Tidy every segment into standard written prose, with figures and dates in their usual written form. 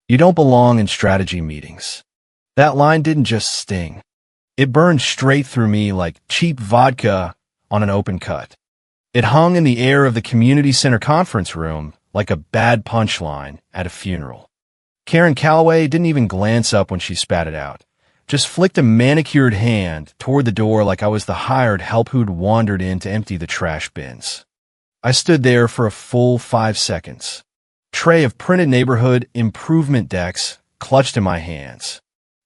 You don't belong in strategy meetings. That line didn't just sting. It burned straight through me like cheap vodka on an open cut. It hung in the air of the community center conference room like a bad punchline at a funeral. Karen Calloway didn't even glance up when she spat it out, just flicked a manicured hand toward the door like I was the hired help who'd wandered in to empty the trash bins. I stood there for a full 5 seconds. Tray of printed neighborhood improvement decks clutched in my hands.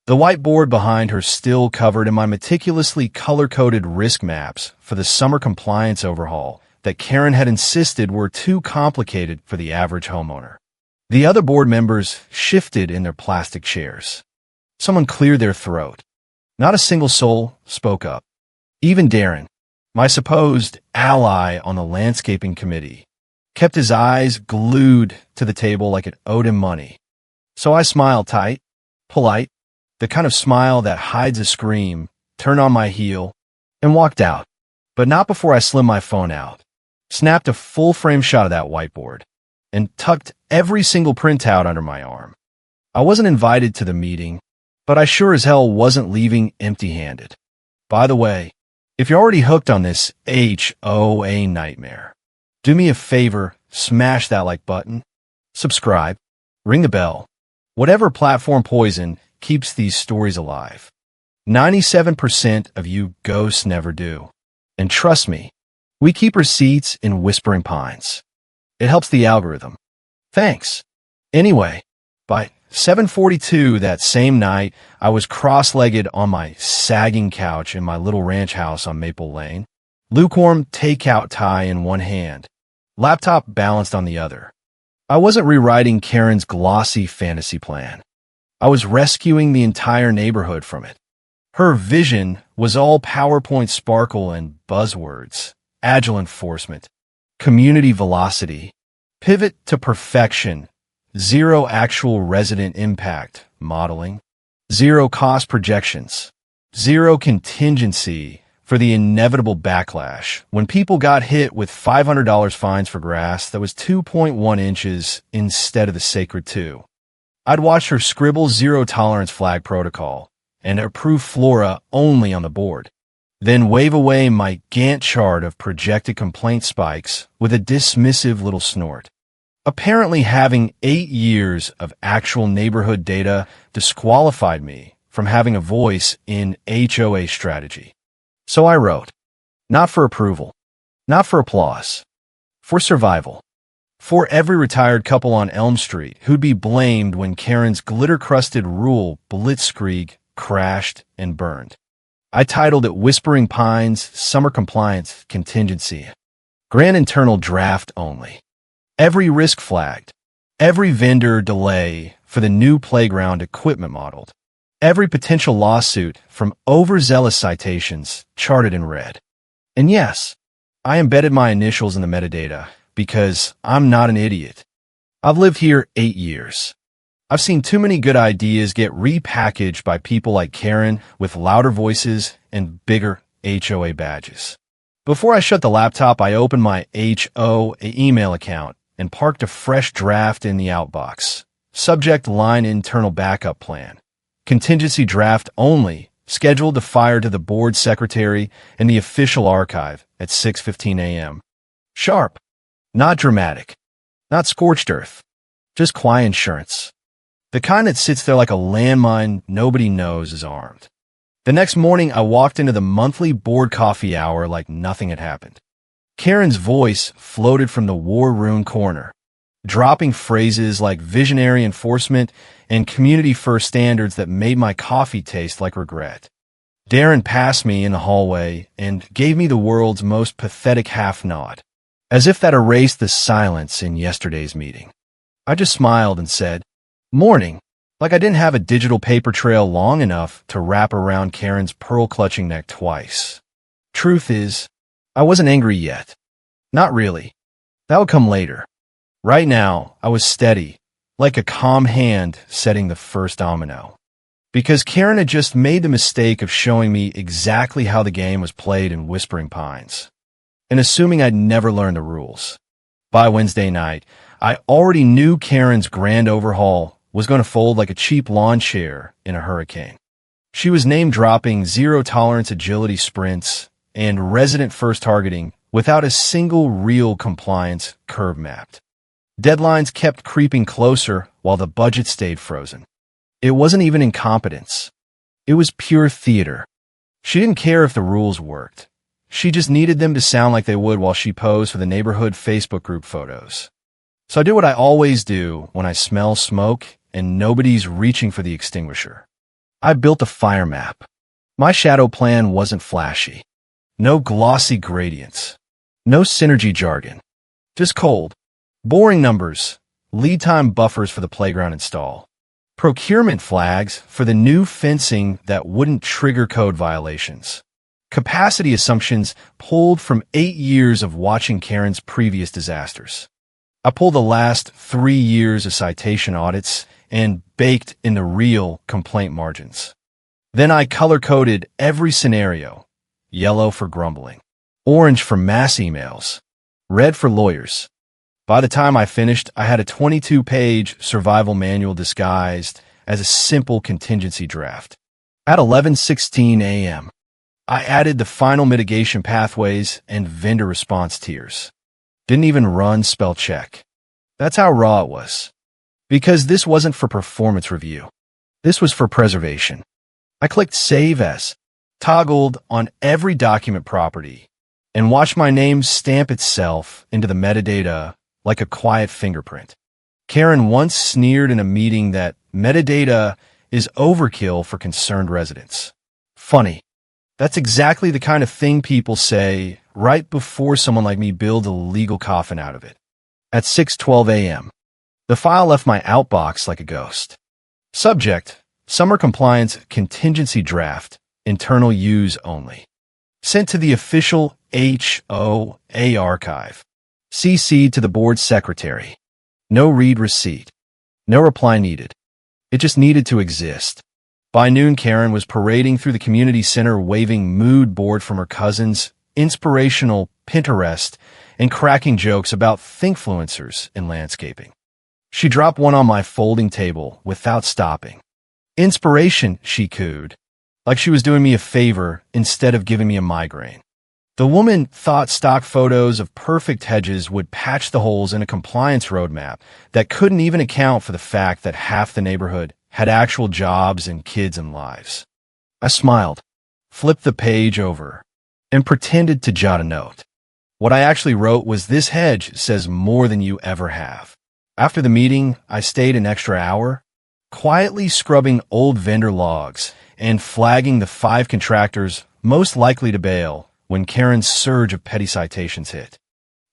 The whiteboard behind her still covered in my meticulously color-coded risk maps for the summer compliance overhaul that Karen had insisted were too complicated for the average homeowner. The other board members shifted in their plastic chairs. Someone cleared their throat. Not a single soul spoke up. Even Darren, my supposed ally on the landscaping committee, kept his eyes glued to the table like it owed him money. So I smiled tight, polite, the kind of smile that hides a scream, turned on my heel, and walked out. But not before I slimmed my phone out, snapped a full-frame shot of that whiteboard, and tucked every single printout under my arm. I wasn't invited to the meeting, but I sure as hell wasn't leaving empty-handed. By the way, if you're already hooked on this HOA nightmare, do me a favor, smash that like button, subscribe, ring the bell. Whatever platform poison keeps these stories alive. 97% of you ghosts never do. And trust me, we keep receipts in Whispering Pines. It helps the algorithm. Thanks. Anyway, by 7:42 that same night, I was cross-legged on my sagging couch in my little ranch house on Maple Lane, lukewarm takeout tie in one hand, laptop balanced on the other. I wasn't rewriting Karen's glossy fantasy plan. I was rescuing the entire neighborhood from it. Her vision was all PowerPoint sparkle and buzzwords, agile enforcement, community velocity, pivot to perfection, zero actual resident impact modeling, zero cost projections, zero contingency for the inevitable backlash when people got hit with $500 fines for grass that was 2.1 inches instead of the sacred 2. I'd watch her scribble zero tolerance flag protocol and approve flora only on the board, then wave away my Gantt chart of projected complaint spikes with a dismissive little snort. Apparently having 8 years of actual neighborhood data disqualified me from having a voice in HOA strategy. So I wrote, not for approval, not for applause, for survival. For every retired couple on Elm Street who'd be blamed when Karen's glitter-crusted rule blitzkrieg crashed and burned. I titled it Whispering Pines Summer Compliance Contingency. Grand internal draft only. Every risk flagged. Every vendor delay for the new playground equipment modeled. Every potential lawsuit from overzealous citations charted in red. And yes, I embedded my initials in the metadata because I'm not an idiot. I've lived here 8 years. I've seen too many good ideas get repackaged by people like Karen with louder voices and bigger HOA badges. Before I shut the laptop, I opened my HOA email account and parked a fresh draft in the outbox. Subject line internal backup plan. Contingency draft only, scheduled to fire to the board secretary in the official archive at 6:15 a.m. Sharp. Not dramatic. Not scorched earth. Just quiet insurance. The kind that sits there like a landmine nobody knows is armed. The next morning, I walked into the monthly board coffee hour like nothing had happened. Karen's voice floated from the war-ruined corner, dropping phrases like visionary enforcement and community-first standards that made my coffee taste like regret. Darren passed me in the hallway and gave me the world's most pathetic half-nod, as if that erased the silence in yesterday's meeting. I just smiled and said, "Morning," like I didn't have a digital paper trail long enough to wrap around Karen's pearl-clutching neck twice. Truth is, I wasn't angry yet. Not really. That would come later. Right now, I was steady, like a calm hand setting the first domino. Because Karen had just made the mistake of showing me exactly how the game was played in Whispering Pines, and assuming I'd never learned the rules. By Wednesday night, I already knew Karen's grand overhaul was going to fold like a cheap lawn chair in a hurricane. She was name-dropping zero-tolerance agility sprints and resident-first targeting without a single real compliance curve mapped. Deadlines kept creeping closer while the budget stayed frozen. It wasn't even incompetence. It was pure theater. She didn't care if the rules worked. She just needed them to sound like they would while she posed for the neighborhood Facebook group photos. So I did what I always do when I smell smoke and nobody's reaching for the extinguisher. I built a fire map. My shadow plan wasn't flashy. No glossy gradients. No synergy jargon. Just cold, boring numbers, lead time buffers for the playground install, procurement flags for the new fencing that wouldn't trigger code violations, capacity assumptions pulled from 8 years of watching Karen's previous disasters. I pulled the last 3 years of citation audits and baked in the real complaint margins. Then I color-coded every scenario: yellow for grumbling, orange for mass emails, red for lawyers. By the time I finished, I had a 22-page survival manual disguised as a simple contingency draft. At 11:16 a.m., I added the final mitigation pathways and vendor response tiers. Didn't even run spell check. That's how raw it was. Because this wasn't for performance review. This was for preservation. I clicked Save As, toggled on every document property, and watched my name stamp itself into the metadata like a quiet fingerprint. Karen once sneered in a meeting that metadata is overkill for concerned residents. Funny. That's exactly the kind of thing people say right before someone like me builds a legal coffin out of it. At 6:12 a.m., the file left my outbox like a ghost. Subject: Summer Compliance Contingency Draft, Internal Use Only. Sent to the official HOA archive. CC to the board secretary. No read receipt. No reply needed. It just needed to exist. By noon, Karen was parading through the community center waving mood board from her cousins, inspirational Pinterest, and cracking jokes about thinkfluencers in landscaping. She dropped one on my folding table without stopping. Inspiration, she cooed, like she was doing me a favor instead of giving me a migraine. The woman thought stock photos of perfect hedges would patch the holes in a compliance roadmap that couldn't even account for the fact that half the neighborhood had actual jobs and kids and lives. I smiled, flipped the page over, and pretended to jot a note. What I actually wrote was, "This hedge says more than you ever have." After the meeting, I stayed an extra hour, quietly scrubbing old vendor logs and flagging the 5 contractors most likely to bail when Karen's surge of petty citations hit.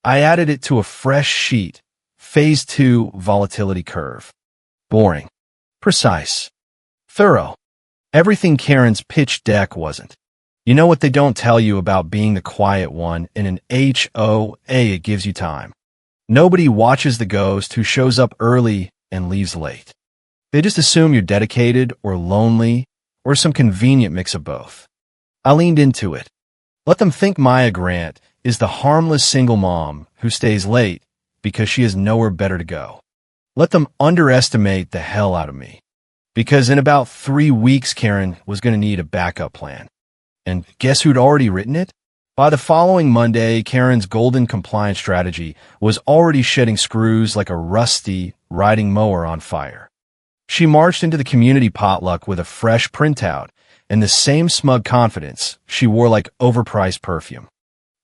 I added it to a fresh sheet, Phase 2 volatility curve. Boring. Precise. Thorough. Everything Karen's pitch deck wasn't. You know what they don't tell you about being the quiet one in an HOA? It gives you time. Nobody watches the ghost who shows up early and leaves late. They just assume you're dedicated or lonely or some convenient mix of both. I leaned into it. Let them think Maya Grant is the harmless single mom who stays late because she has nowhere better to go. Let them underestimate the hell out of me. Because in about 3 weeks, Karen was going to need a backup plan. And guess who'd already written it? By the following Monday, Karen's golden compliance strategy was already shedding screws like a rusty riding mower on fire. She marched into the community potluck with a fresh printout and the same smug confidence she wore like overpriced perfume.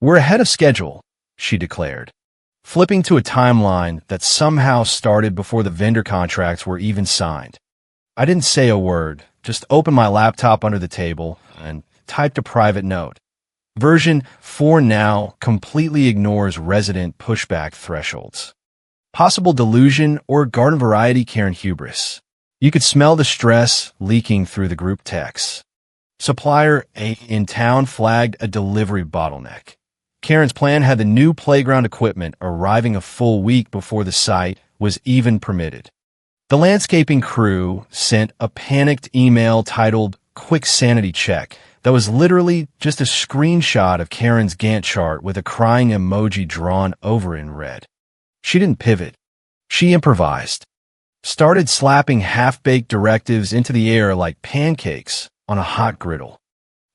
"We're ahead of schedule," she declared, flipping to a timeline that somehow started before the vendor contracts were even signed. I didn't say a word, just opened my laptop under the table and typed a private note. Version 4 now completely ignores resident pushback thresholds. Possible delusion or garden variety Karen hubris. You could smell the stress leaking through the group texts. Supplier A in town flagged a delivery bottleneck. Karen's plan had the new playground equipment arriving a full week before the site was even permitted. The landscaping crew sent a panicked email titled "Quick Sanity Check" that was literally just a screenshot of Karen's Gantt chart with a crying emoji drawn over in red. She didn't pivot. She improvised. started slapping half-baked directives into the air like pancakes on a hot griddle.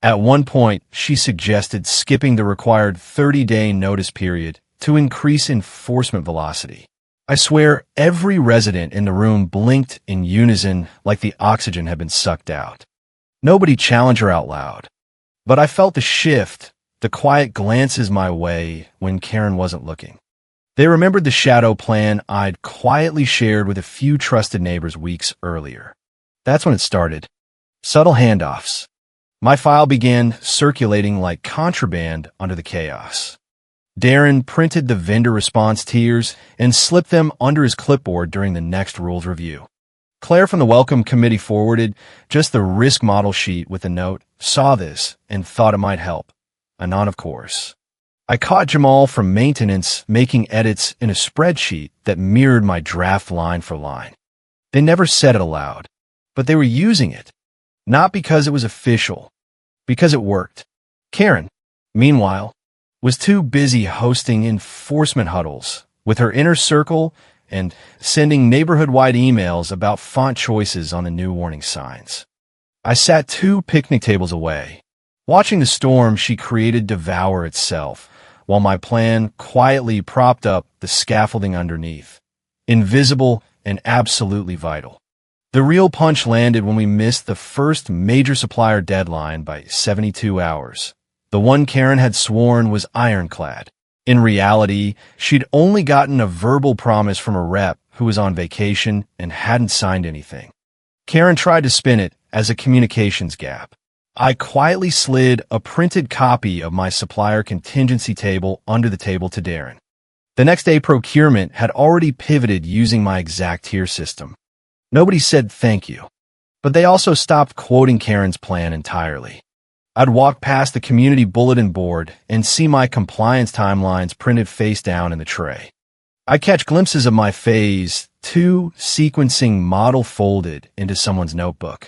At one point, she suggested skipping the required 30-day notice period to increase enforcement velocity. I swear every resident in the room blinked in unison like the oxygen had been sucked out. Nobody challenged her out loud, but I felt the shift, the quiet glances my way when Karen wasn't looking. They remembered the shadow plan I'd quietly shared with a few trusted neighbors weeks earlier. That's when it started. Subtle handoffs. My file began circulating like contraband under the chaos. Darren printed the vendor response tiers and slipped them under his clipboard during the next rules review. Claire from the Welcome Committee forwarded just the risk model sheet with a note, saw this, and thought it might help. Anon, of course. I caught Jamal from maintenance making edits in a spreadsheet that mirrored my draft line for line. They never said it aloud, but they were using it. Not because it was official, because it worked. Karen, meanwhile, was too busy hosting enforcement huddles with her inner circle and sending neighborhood-wide emails about font choices on the new warning signs. I sat 2 picnic tables away, watching the storm she created devour itself, while my plan quietly propped up the scaffolding underneath, invisible and absolutely vital. The real punch landed when we missed the first major supplier deadline by 72 hours. The one Karen had sworn was ironclad. In reality, she'd only gotten a verbal promise from a rep who was on vacation and hadn't signed anything. Karen tried to spin it as a communications gap. I quietly slid a printed copy of my supplier contingency table under the table to Darren. The next day, procurement had already pivoted using my exact tier system. Nobody said thank you, but they also stopped quoting Karen's plan entirely. I'd walk past the community bulletin board and see my compliance timelines printed face down in the tray. I'd catch glimpses of my phase 2 sequencing model folded into someone's notebook.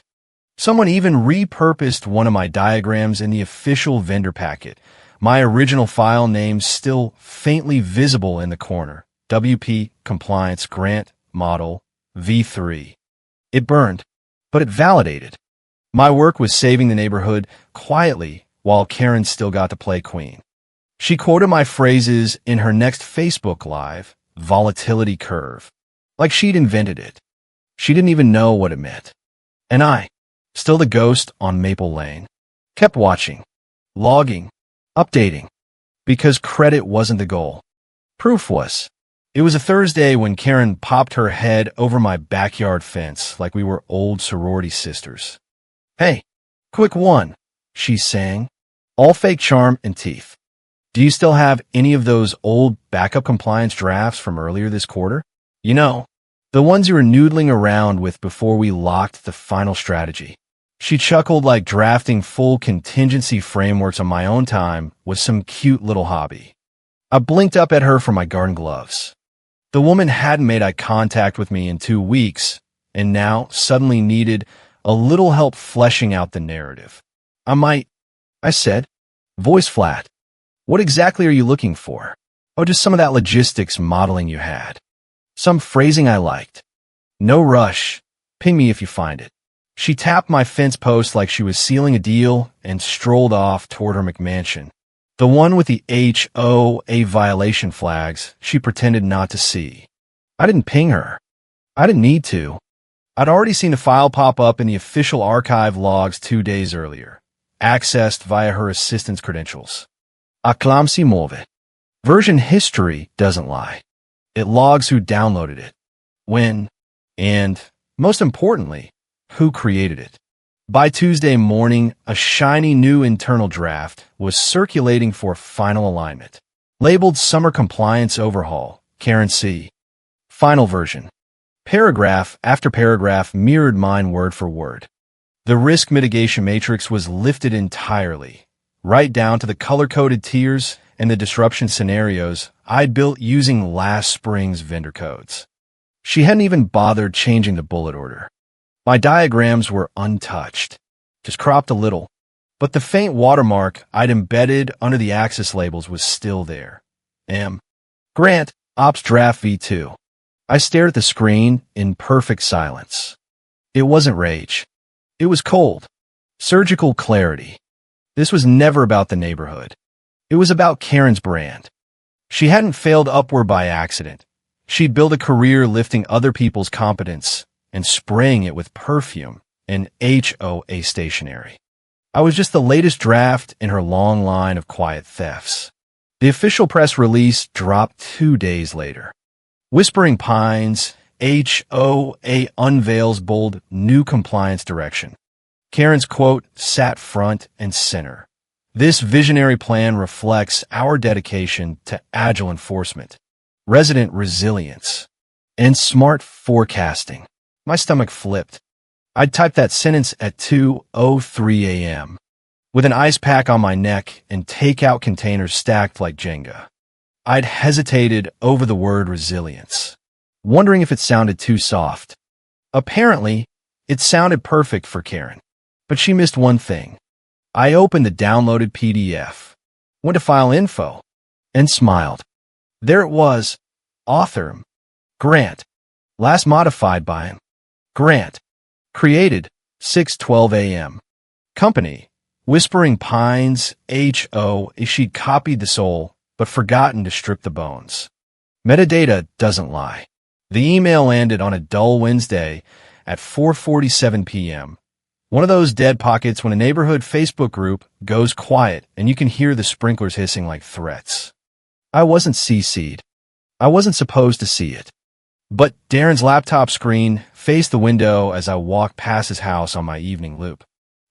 Someone even repurposed one of my diagrams in the official vendor packet, my original file name still faintly visible in the corner, WP Compliance Grant Model V3. It burned, but it validated. My work was saving the neighborhood quietly while Karen still got to play queen. She quoted my phrases in her next Facebook Live, volatility curve, like she'd invented it. She didn't even know what it meant. And I, still the ghost on Maple Lane, kept watching, logging, updating, because credit wasn't the goal. Proof was. It was a Thursday when Karen popped her head over my backyard fence like we were old sorority sisters. "Hey, quick one," she sang, all fake charm and teeth. "Do you still have any of those old backup compliance drafts from earlier this quarter? You know, the ones you were noodling around with before we locked the final strategy." She chuckled like drafting full contingency frameworks on my own time was some cute little hobby. I blinked up at her for my garden gloves. The woman hadn't made eye contact with me in 2 weeks, and now suddenly needed a little help fleshing out the narrative. I said, voice flat. "What exactly are you looking for?" "Oh, just some of that logistics modeling you had. Some phrasing I liked. No rush. Ping me if you find it." She tapped my fence post like she was sealing a deal and strolled off toward her McMansion. The one with the HOA violation flags she pretended not to see. I didn't ping her. I didn't need to. I'd already seen the file pop up in the official archive logs 2 days earlier, accessed via her assistant's credentials. Acclam si muove. Version history doesn't lie. It logs who downloaded it, when, and, most importantly, who created it. By Tuesday morning, a shiny new internal draft was circulating for final alignment. Labeled Summer Compliance Overhaul, Karen C. Final version. Paragraph after paragraph mirrored mine word for word. The risk mitigation matrix was lifted entirely, right down to the color-coded tiers and the disruption scenarios I'd built using last spring's vendor codes. She hadn't even bothered changing the bullet order. My diagrams were untouched, just cropped a little, but the faint watermark I'd embedded under the axis labels was still there. M. Grant, Ops Draft V2. I stared at the screen in perfect silence. It wasn't rage. It was cold. Surgical clarity. This was never about the neighborhood. It was about Karen's brand. She hadn't failed upward by accident. She'd built a career lifting other people's competence and spraying it with perfume and HOA stationery. I was just the latest draft in her long line of quiet thefts. The official press release dropped 2 days later. Whispering Pines, HOA unveils bold new compliance direction. Karen's quote sat front and center. This visionary plan reflects our dedication to agile enforcement, resident resilience, and smart forecasting. My stomach flipped. I'd typed that sentence at 2:03 a.m. with an ice pack on my neck and takeout containers stacked like Jenga. I'd hesitated over the word resilience, wondering if it sounded too soft. Apparently, it sounded perfect for Karen, but she missed one thing. I opened the downloaded PDF, went to File Info, and smiled. There it was, author, Grant, last modified by him, Grant, created 6:12 a.m. Company, Whispering Pines, H.O. She'd copied the soul, but forgotten to strip the bones. Metadata doesn't lie. The email landed on a dull Wednesday at 4:47 p.m. One of those dead pockets when a neighborhood Facebook group goes quiet and you can hear the sprinklers hissing like threats. I wasn't CC'd. I wasn't supposed to see it. But Darren's laptop screen faced the window as I walked past his house on my evening loop.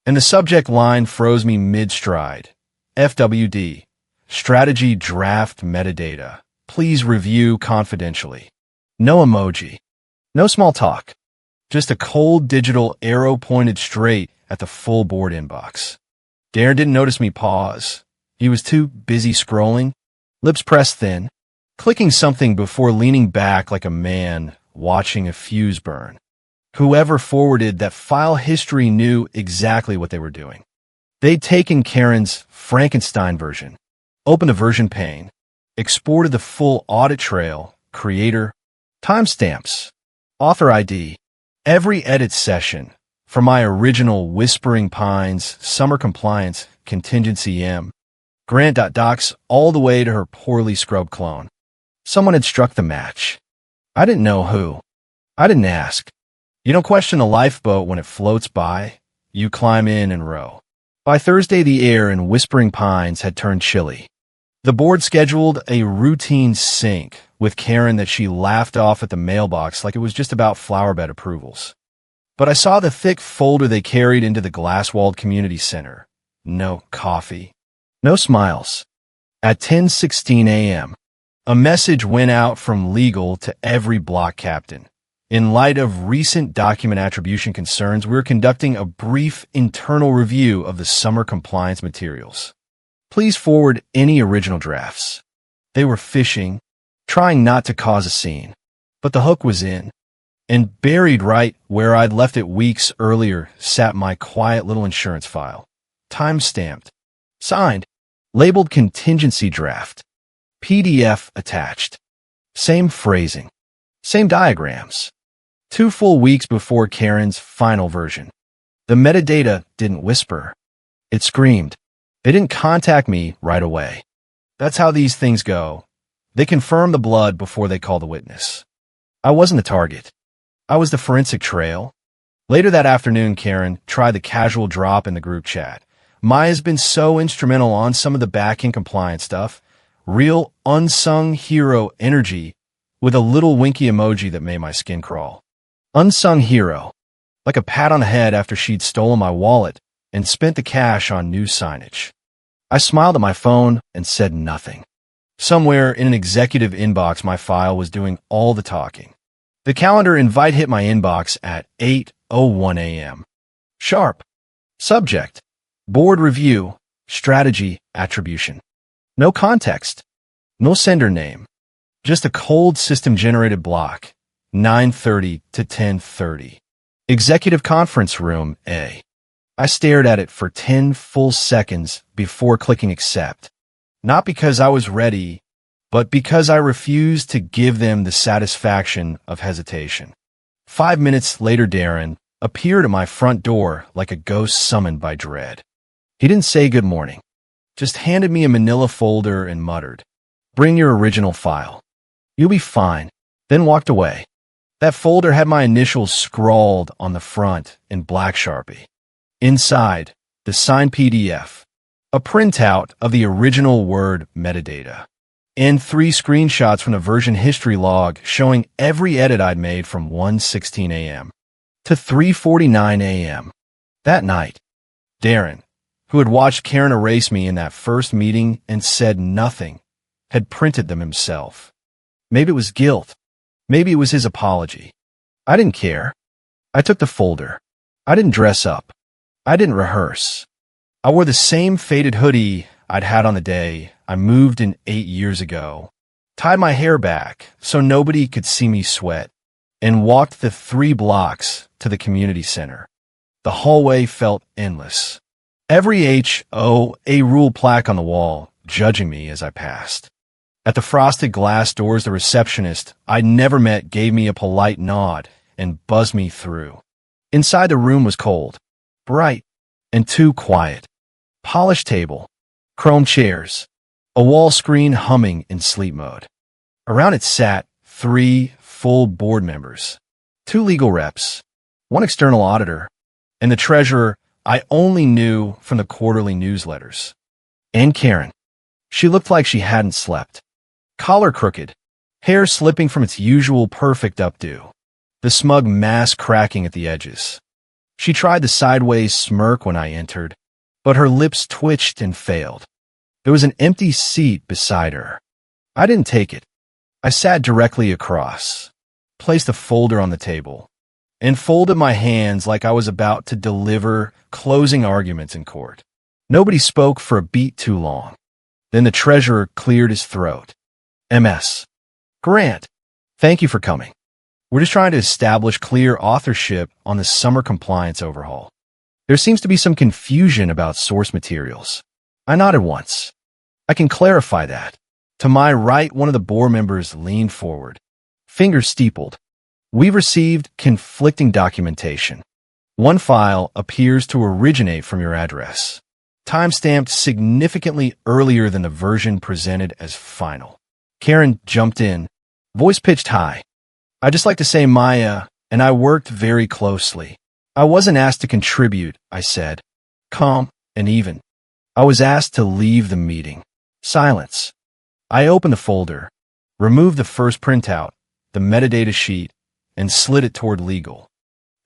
And the subject line froze me mid-stride. FWD. Strategy Draft Metadata. Please review confidentially. No emoji. No small talk. Just a cold digital arrow pointed straight at the full board inbox. Darren didn't notice me pause. He was too busy scrolling, lips pressed thin, clicking something before leaning back like a man watching a fuse burn. Whoever forwarded that file history knew exactly what they were doing. They'd taken Karen's Frankenstein version, opened a version pane, exported the full audit trail, creator, timestamps, author ID, every edit session, from my original Whispering Pines, Summer Compliance, Contingency M, Grant.docs, all the way to her poorly scrubbed clone. Someone had struck the match. I didn't know who. I didn't ask. You don't question a lifeboat when it floats by. You climb in and row. By Thursday, the air in Whispering Pines had turned chilly. The board scheduled a routine sync with Karen that she laughed off at the mailbox like it was just about flowerbed approvals. But I saw the thick folder they carried into the glass-walled community center. No coffee. No smiles. At 10:16 a.m., a message went out from legal to every block captain. In light of recent document attribution concerns, we're conducting a brief internal review of the summer compliance materials. Please forward any original drafts. They were fishing, trying not to cause a scene. But the hook was in. And buried right where I'd left it weeks earlier sat my quiet little insurance file. Time-stamped. Signed. Labeled contingency draft. PDF attached. Same phrasing. Same diagrams. 2 full weeks before Karen's final version. The metadata didn't whisper. It screamed. They didn't contact me right away. That's how these things go. They confirm the blood before they call the witness. I wasn't the target. I was the forensic trail. Later that afternoon, Karen tried the casual drop in the group chat. Maya's been so instrumental on some of the back-end compliance stuff. Real unsung hero energy with a little winky emoji that made my skin crawl. Unsung hero. Like a pat on the head after she'd stolen my wallet and spent the cash on new signage. I smiled at my phone and said nothing. Somewhere in an executive inbox, my file was doing all the talking. The calendar invite hit my inbox at 8:01 a.m. Sharp. Subject. Board review. Strategy attribution. No context. No sender name. Just a cold system-generated block. 9:30 to 10:30. Executive conference room A. I stared at it for 10 full seconds before clicking accept. Not because I was ready, but because I refused to give them the satisfaction of hesitation. 5 minutes later, Darren appeared at my front door like a ghost summoned by dread. He didn't say good morning, just handed me a manila folder and muttered, "Bring your original file. You'll be fine," then walked away. That folder had my initials scrawled on the front in black Sharpie. Inside, the signed PDF, a printout of the original word metadata, and 3 screenshots from the version history log showing every edit I'd made from 1:16 a.m. to 3:49 a.m. That night. Darren, who had watched Karen erase me in that first meeting and said nothing, had printed them himself. Maybe it was guilt. Maybe it was his apology. I didn't care. I took the folder. I didn't dress up. I didn't rehearse. I wore the same faded hoodie I'd had on the day I moved in 8 years ago, tied my hair back so nobody could see me sweat, and walked the 3 blocks to the community center. The hallway felt endless. Every HOA rule plaque on the wall judging me as I passed. At the frosted glass doors, the receptionist I'd never met gave me a polite nod and buzzed me through. Inside, the room was cold, bright, and too quiet. Polished table, chrome chairs, a wall screen humming in sleep mode. Around it sat 3 full board members, 2 legal reps, 1 external auditor, and the treasurer I only knew from the quarterly newsletters. And Karen. She looked like she hadn't slept. Collar crooked, hair slipping from its usual perfect updo, the smug mask cracking at the edges. She tried the sideways smirk when I entered, but her lips twitched and failed. There was an empty seat beside her. I didn't take it. I sat directly across, placed a folder on the table, and folded my hands like I was about to deliver closing arguments in court. Nobody spoke for a beat too long. Then the treasurer cleared his throat. "MS. Grant, thank you for coming. We're just trying to establish clear authorship on the summer compliance overhaul. There seems to be some confusion about source materials." I nodded once. "I can clarify that." To my right, one of the board members leaned forward, fingers steepled. "We've received conflicting documentation. One file appears to originate from your address, timestamped significantly earlier than the version presented as final." Karen jumped in, voice pitched high. "I'd just like to say Maya and I worked very closely. I wasn't asked to contribute," I said, calm and even. "I was asked to leave the meeting." Silence. I opened the folder, removed the first printout, the metadata sheet, and slid it toward legal.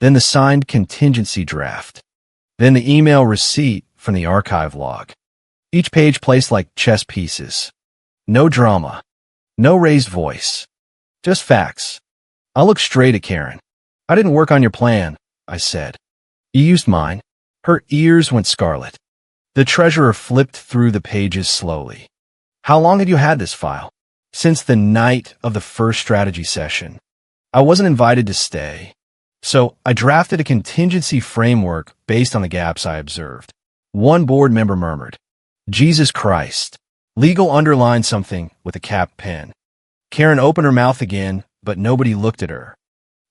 Then the signed contingency draft. Then the email receipt from the archive log. Each page placed like chess pieces. No drama. No raised voice. Just facts. I looked straight at Karen. "I didn't work on your plan," I said. "You used mine." Her ears went scarlet. The treasurer flipped through the pages slowly. "How long had you had this file?" "Since the night of the first strategy session. I wasn't invited to stay, so I drafted a contingency framework based on the gaps I observed." One board member murmured, "Jesus Christ." Legal underlined something with a capped pen. Karen opened her mouth again, but nobody looked at her.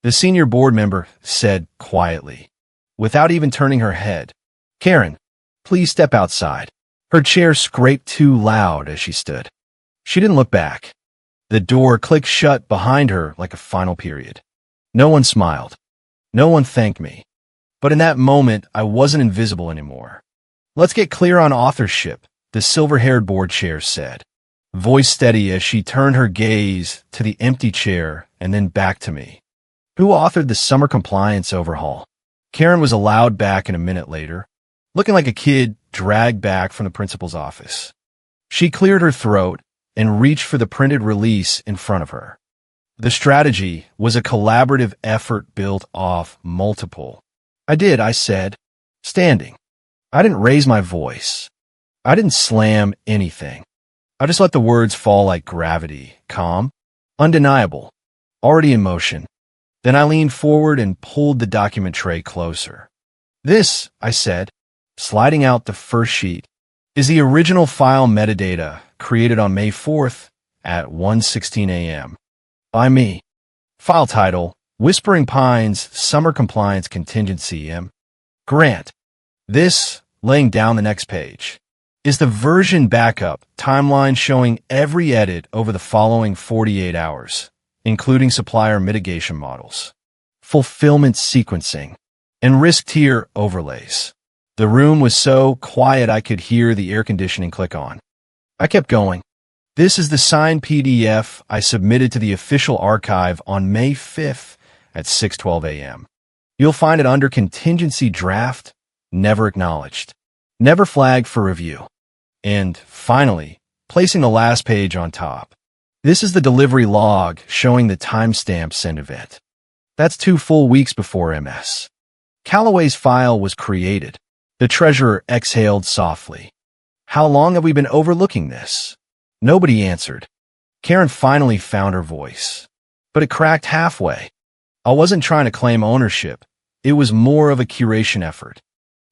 The senior board member said quietly, without even turning her head, "Karen, please step outside." Her chair scraped too loud as she stood. She didn't look back. The door clicked shut behind her like a final period. No one smiled. No one thanked me. But in that moment, I wasn't invisible anymore. "Let's get clear on authorship," the silver-haired board chair said, voice steady as she turned her gaze to the empty chair and then back to me. "Who authored the summer compliance overhaul?" Karen was allowed back in a minute later, looking like a kid dragged back from the principal's office. She cleared her throat and reached for the printed release in front of her. The strategy was a collaborative effort built off multiple. I said, standing. I didn't raise my voice. I didn't slam anything. I just let the words fall like gravity, calm, undeniable, already in motion. Then I leaned forward and pulled the document tray closer. "This," I said, sliding out the first sheet, "is the original file metadata created on May 4th at 1:16 a.m. By me. File title, Whispering Pines Summer Compliance Contingency M. Grant. This, laying down the next page, is the version backup timeline showing every edit over the following 48 hours, including supplier mitigation models, fulfillment sequencing, and risk tier overlays. The room was so quiet I could hear the air conditioning click on. I kept going. This is the signed PDF I submitted to the official archive on May 5th at 6:12 a.m. You'll find it under Contingency Draft, Never Acknowledged, Never Flagged for Review. And, finally, placing the last page on top. This is the delivery log showing the timestamp send event. That's 2 full weeks before MS. Callaway's file was created. The treasurer exhaled softly. How long have we been overlooking this? Nobody answered. Karen finally found her voice. But it cracked halfway. I wasn't trying to claim ownership. It was more of a curation effort.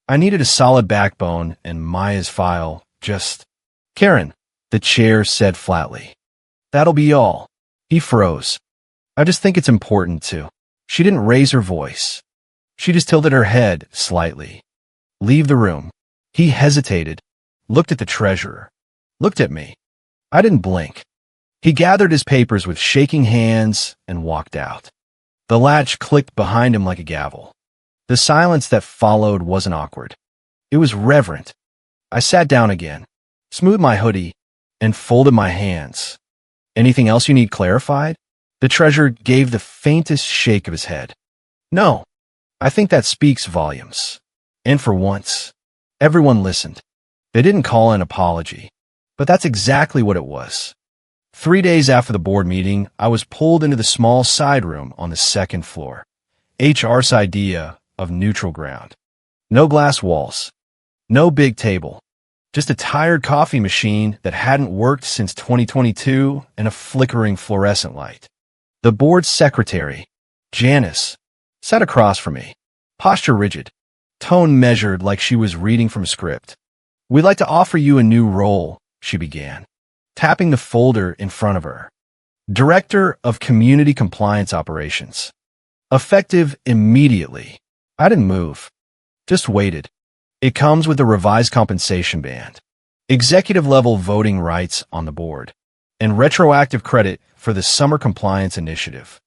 I needed a solid backbone, and Maya's file just... Karen, the chair said flatly. That'll be all. He froze. I just think it's important to. She didn't raise her voice. She just tilted her head slightly. Leave the room. He hesitated, looked at the treasurer, looked at me. I didn't blink. He gathered his papers with shaking hands and walked out. The latch clicked behind him like a gavel. The silence that followed wasn't awkward. It was reverent. I sat down again, smoothed my hoodie, and folded my hands. Anything else you need clarified? The treasurer gave the faintest shake of his head. No, I think that speaks volumes. And for once, everyone listened. They didn't call an apology, but that's exactly what it was. 3 days after the board meeting, I was pulled into the small side room on the second floor. HR's idea of neutral ground. No glass walls. No big table. Just a tired coffee machine that hadn't worked since 2022 and a flickering fluorescent light. The board's secretary, Janice, sat across from me, posture rigid, tone measured like she was reading from a script. We'd like to offer you a new role, she began, tapping the folder in front of her. Director of Community Compliance Operations. Effective immediately. I didn't move. Just waited. It comes with a revised compensation band, executive-level voting rights on the board, and retroactive credit for the Summer Compliance Initiative.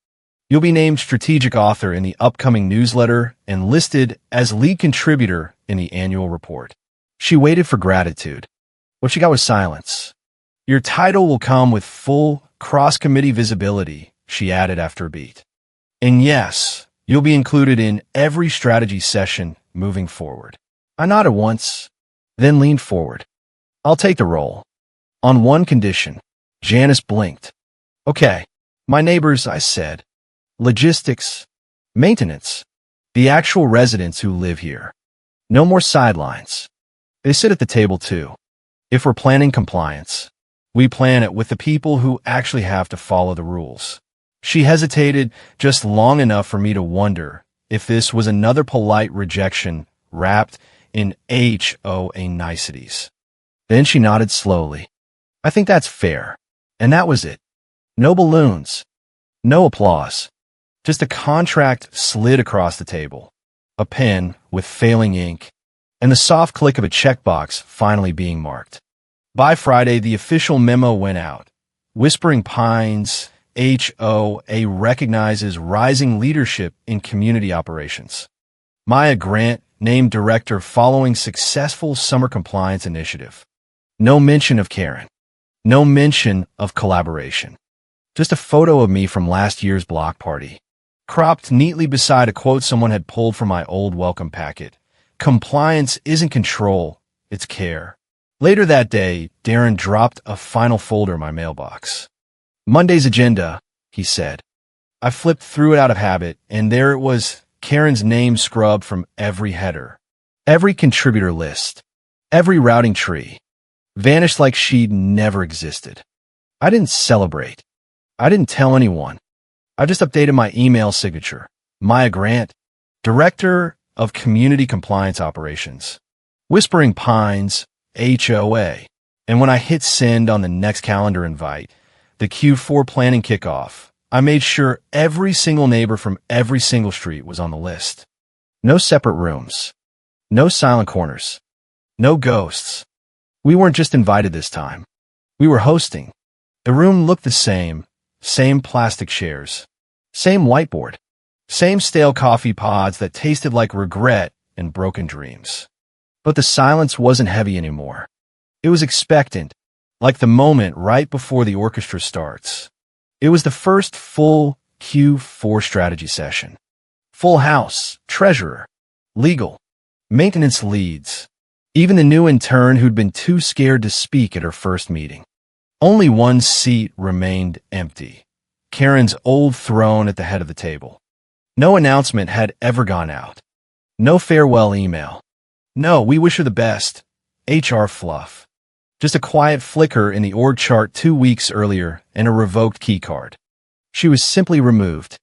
You'll be named strategic author in the upcoming newsletter and listed as lead contributor in the annual report. She waited for gratitude. What she got was silence. Your title will come with full cross-committee visibility, she added after a beat. And yes, you'll be included in every strategy session moving forward. I nodded once, then leaned forward. I'll take the role. On one condition. Janice blinked. Okay, my neighbors, I said. Logistics, maintenance, the actual residents who live here. No more sidelines. They sit at the table too. If we're planning compliance, we plan it with the people who actually have to follow the rules. She hesitated just long enough for me to wonder if this was another polite rejection wrapped in HOA niceties. Then she nodded slowly. I think that's fair. And that was it. No balloons. No applause. Just a contract slid across the table. A pen with failing ink. And the soft click of a checkbox finally being marked. By Friday, the official memo went out. Whispering Pines, HOA recognizes rising leadership in community operations. Maya Grant, named director following successful summer compliance initiative. No mention of Karen. No mention of collaboration. Just a photo of me from last year's block party, cropped neatly beside a quote someone had pulled from my old welcome packet. Compliance isn't control, it's care. Later that day, Darren dropped a final folder in my mailbox. Monday's agenda, he said. I flipped through it out of habit, and there it was, Karen's name scrubbed from every header. Every contributor list. Every routing tree. Vanished like she'd never existed. I didn't celebrate. I didn't tell anyone. I just updated my email signature. Maya Grant, Director of Community Compliance Operations. Whispering Pines, HOA. And when I hit send on the next calendar invite, the Q4 planning kickoff, I made sure every single neighbor from every single street was on the list. No separate rooms. No silent corners. No ghosts. We weren't just invited this time. We were hosting. The room looked the same plastic chairs, same whiteboard, same stale coffee pods that tasted like regret and broken dreams. But the silence wasn't heavy anymore. It was expectant, like the moment right before the orchestra starts. It was the first full Q4 strategy session. Full house, treasurer, legal, maintenance leads, even the new intern who'd been too scared to speak at her first meeting. Only one seat remained empty, Karen's old throne at the head of the table. No announcement had ever gone out. No farewell email. No, we wish her the best. HR fluff. Just a quiet flicker in the org chart 2 weeks earlier and a revoked keycard. She was simply removed,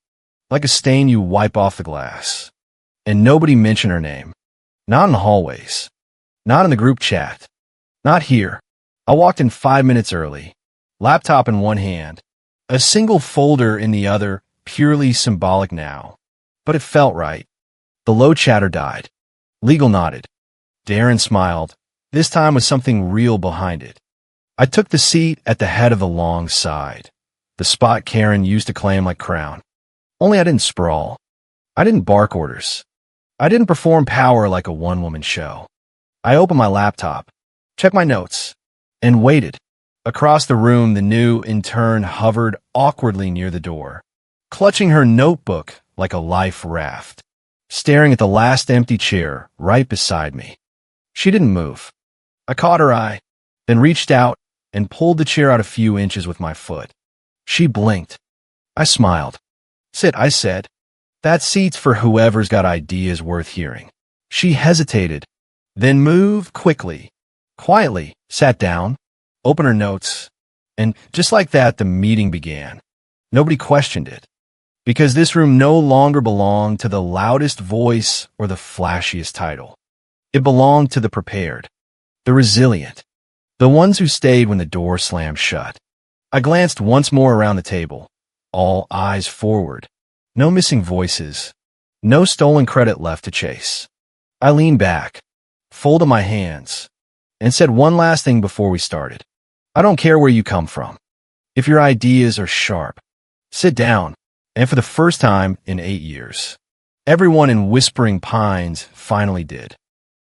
like a stain you wipe off the glass. And nobody mentioned her name. Not in the hallways. Not in the group chat. Not here. I walked in 5 minutes early, laptop in one hand, a single folder in the other, purely symbolic now. But it felt right. The low chatter died. Legal nodded. Darren smiled, this time with something real behind it. I took the seat at the head of the long side, the spot Karen used to claim like crown. Only I didn't sprawl. I didn't bark orders. I didn't perform power like a one-woman show. I opened my laptop, checked my notes, and waited. Across the room, the new intern hovered awkwardly near the door, clutching her notebook like a life raft, staring at the last empty chair right beside me. She didn't move. I caught her eye, then reached out and pulled the chair out a few inches with my foot. She blinked. I smiled. Sit, I said. That seat's for whoever's got ideas worth hearing. She hesitated, then moved quickly, quietly, sat down, opened her notes, and just like that, the meeting began. Nobody questioned it, because this room no longer belonged to the loudest voice or the flashiest title. It belonged to the prepared, the resilient, the ones who stayed when the door slammed shut. I glanced once more around the table, all eyes forward. No missing voices, no stolen credit left to chase. I leaned back, folded my hands, and said one last thing before we started. I don't care where you come from. If your ideas are sharp, sit down. And for the first time in 8 years, everyone in Whispering Pines finally did.